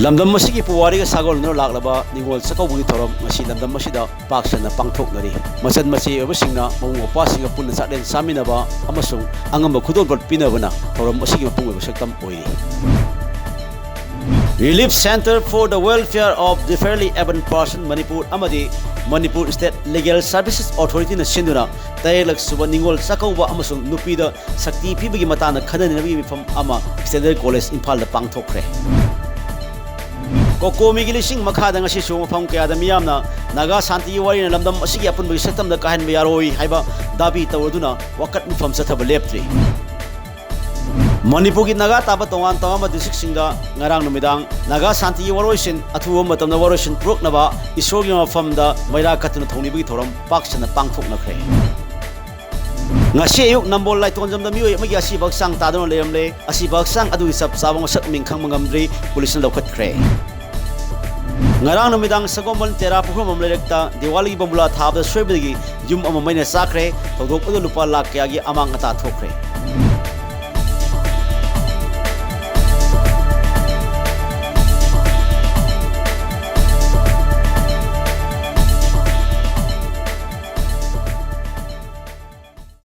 lamdam masigi puwari ga sagol no laklaba ningol sakawbugi thorom ngasi lamdam masida paksana pangthoknari masan masi obasingna mawung opasinga punna satlen saminaba amasung angamba khudol got pinabana thorom masigi mapung saktam oiri. Relief Center for the Welfare of the Fairly Able Person Manipur amadi Manipur State Legal Services Authority na sinduna tayelak suba ningol sakawba amasung nupida sakti pibigi matana khanani mifam ama Standard College Imphal da pangthokre. Kokomi gilising makhada ngasi su mafam kaya da miyamna naga santi wari na lamdam asigi apunbagi saktam da kahan bayaroi haiba dabi tawduna wakat mifam sathaba leptri. Manipur ki naga taba tongan tawama district singa ngarang numidang naga santi waroisin athuwa matamna waroisin proknaba isogi mafam da maira katuna thonibagi thoram paksana pangthoknakre. Ngasi ayuk nambol lai tonjam da mioi amagi asi baksang tadon leamle asi baksang adu isap sabang sak mingkhang mangamdri police na lokhatkre. Ngarang numidang sagomon tera pukhom amlerekta Diwali bambula thab da soibagi yum amamaina sakre todok adu lupa lak kya gi amang ata thokre.